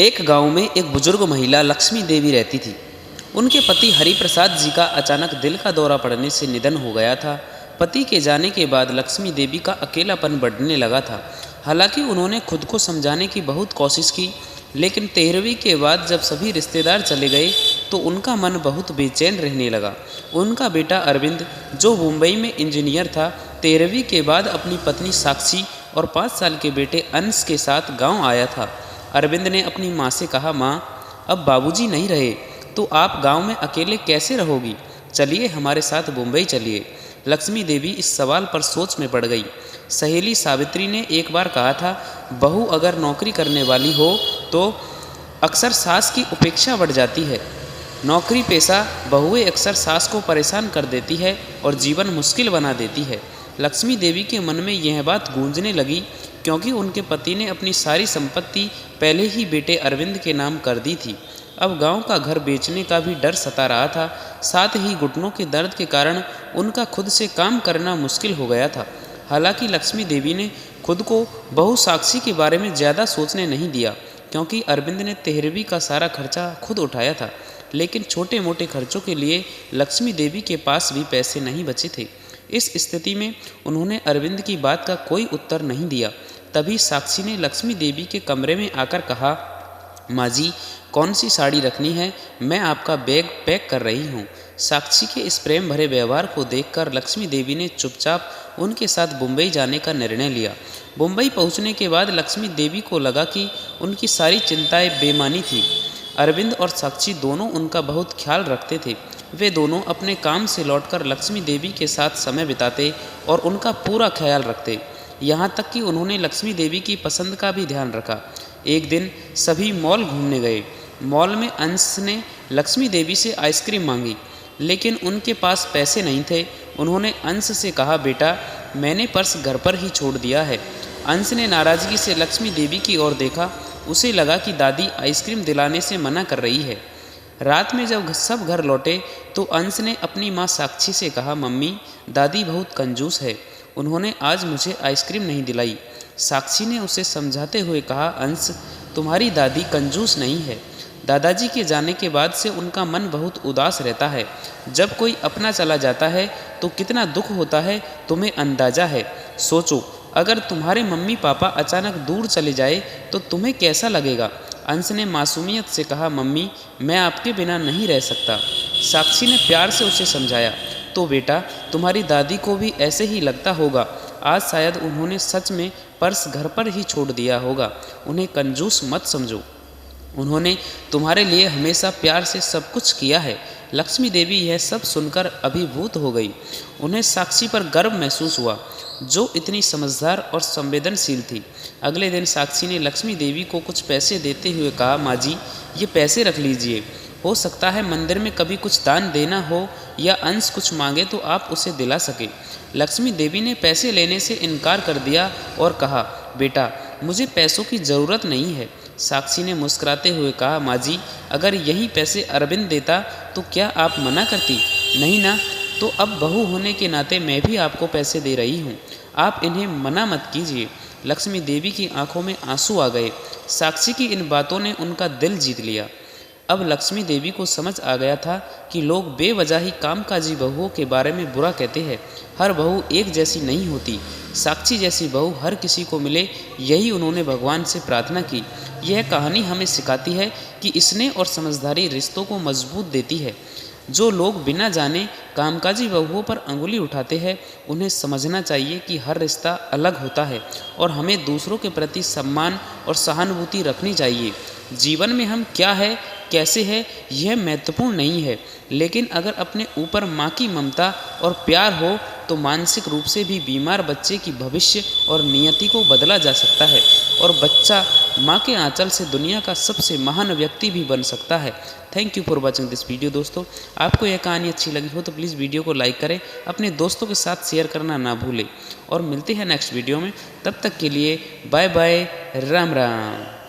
एक गांव में एक बुजुर्ग महिला लक्ष्मी देवी रहती थी। उनके पति हरिप्रसाद जी का अचानक दिल का दौरा पड़ने से निधन हो गया था। पति के जाने के बाद लक्ष्मी देवी का अकेलापन बढ़ने लगा था। हालांकि उन्होंने खुद को समझाने की बहुत कोशिश की, लेकिन 13वीं के बाद जब सभी रिश्तेदार चले गए तो उनका मन बहुत बेचैन रहने लगा। उनका बेटा अरविंद, जो मुंबई में इंजीनियर था, 13वीं के बाद अपनी पत्नी साक्षी और 5 साल के बेटे अंश के साथ गांव आया था। अरविंद ने अपनी माँ से कहा, माँ, अब बाबूजी नहीं रहे तो आप गांव में अकेले कैसे रहोगी? चलिए हमारे साथ मुंबई चलिए। लक्ष्मी देवी इस सवाल पर सोच में पड़ गई। सहेली सावित्री ने एक बार कहा था, बहू अगर नौकरी करने वाली हो तो अक्सर सास की उपेक्षा बढ़ जाती है। नौकरी पेशा बहुएं अक्सर सास को परेशान कर देती है और जीवन मुश्किल बना देती है। लक्ष्मी देवी के मन में यह बात गूंजने लगी, क्योंकि उनके पति ने अपनी सारी संपत्ति पहले ही बेटे अरविंद के नाम कर दी थी। अब गांव का घर बेचने का भी डर सता रहा था। साथ ही घुटनों के दर्द के कारण उनका खुद से काम करना मुश्किल हो गया था। हालांकि लक्ष्मी देवी ने खुद को बहू साक्षी के बारे में ज़्यादा सोचने नहीं दिया, क्योंकि अरविंद ने 13वीं का सारा खर्चा खुद उठाया था। लेकिन छोटे मोटे खर्चों के लिए लक्ष्मी देवी के पास भी पैसे नहीं बचे थे। इस स्थिति में उन्होंने अरविंद की बात का कोई उत्तर नहीं दिया। तभी साक्षी ने लक्ष्मी देवी के कमरे में आकर कहा, माँ जी, कौन सी साड़ी रखनी है? मैं आपका बैग पैक कर रही हूँ। साक्षी के इस प्रेम भरे व्यवहार को देखकर लक्ष्मी देवी ने चुपचाप उनके साथ मुंबई जाने का निर्णय लिया। मुंबई पहुँचने के बाद लक्ष्मी देवी को लगा कि उनकी सारी चिंताएं बेमानी थी। अरविंद और साक्षी दोनों उनका बहुत ख्याल रखते थे। वे दोनों अपने काम से लौटकर लक्ष्मी देवी के साथ समय बिताते और उनका पूरा ख्याल रखते। यहाँ तक कि उन्होंने लक्ष्मी देवी की पसंद का भी ध्यान रखा। एक दिन सभी मॉल घूमने गए। मॉल में अंश ने लक्ष्मी देवी से आइसक्रीम मांगी, लेकिन उनके पास पैसे नहीं थे। उन्होंने अंश से कहा, बेटा, मैंने पर्स घर पर ही छोड़ दिया है। अंश ने नाराज़गी से लक्ष्मी देवी की ओर देखा। उसे लगा कि दादी आइसक्रीम दिलाने से मना कर रही है। रात में जब सब घर लौटे तो अंश ने अपनी माँ साक्षी से कहा, मम्मी, दादी बहुत कंजूस है, उन्होंने आज मुझे आइसक्रीम नहीं दिलाई। साक्षी ने उसे समझाते हुए कहा, अंश, तुम्हारी दादी कंजूस नहीं है। दादाजी के जाने के बाद से उनका मन बहुत उदास रहता है। जब कोई अपना चला जाता है तो कितना दुख होता है, तुम्हें अंदाजा है। सोचो, अगर तुम्हारे मम्मी पापा अचानक दूर चले जाए तो तुम्हें कैसा लगेगा? अंश ने मासूमियत से कहा, मम्मी, मैं आपके बिना नहीं रह सकता। साक्षी ने प्यार से उसे समझाया, तो बेटा, तुम्हारी दादी को भी ऐसे ही लगता होगा। आज शायद उन्होंने सच में पर्स घर पर ही छोड़ दिया होगा। उन्हें कंजूस मत समझो, उन्होंने तुम्हारे लिए हमेशा प्यार से सब कुछ किया है। लक्ष्मी देवी यह सब सुनकर अभिभूत हो गई। उन्हें साक्षी पर गर्व महसूस हुआ, जो इतनी समझदार और संवेदनशील थी। अगले दिन साक्षी ने लक्ष्मी देवी को कुछ पैसे देते हुए कहा, माँ जी, ये पैसे रख लीजिए। हो सकता है मंदिर में कभी कुछ दान देना हो या अंश कुछ मांगे तो आप उसे दिला सके। लक्ष्मी देवी ने पैसे लेने से इनकार कर दिया और कहा, बेटा, मुझे पैसों की ज़रूरत नहीं है। साक्षी ने मुस्कुराते हुए कहा, माँ जी, अगर यही पैसे अरविंद देता तो क्या आप मना करती? नहीं ना, तो अब बहू होने के नाते मैं भी आपको पैसे दे रही हूँ, आप इन्हें मना मत कीजिए। लक्ष्मी देवी की आंखों में आंसू आ गए। साक्षी की इन बातों ने उनका दिल जीत लिया। अब लक्ष्मी देवी को समझ आ गया था कि लोग बेवजह ही कामकाजी बहुओं के बारे में बुरा कहते हैं। हर बहू एक जैसी नहीं होती। साक्षी जैसी बहू हर किसी को मिले, यही उन्होंने भगवान से प्रार्थना की। यह कहानी हमें सिखाती है कि स्नेह और समझदारी रिश्तों को मजबूत देती है। जो लोग बिना जाने कामकाजी बहुओं पर अंगुली उठाते हैं, उन्हें समझना चाहिए कि हर रिश्ता अलग होता है और हमें दूसरों के प्रति सम्मान और सहानुभूति रखनी चाहिए। जीवन में हम क्या है, कैसे है, यह महत्वपूर्ण नहीं है, लेकिन अगर अपने ऊपर माँ की ममता और प्यार हो तो मानसिक रूप से भी बीमार बच्चे की भविष्य और नियति को बदला जा सकता है और बच्चा माँ के आंचल से दुनिया का सबसे महान व्यक्ति भी बन सकता है। Thank you for watching this video. दोस्तों, आपको यह कहानी अच्छी लगी हो तो प्लीज़ वीडियो को लाइक करें, अपने दोस्तों के साथ शेयर करना ना भूलें और मिलते हैं नेक्स्ट वीडियो में। तब तक के लिए बाय बाय, राम राम।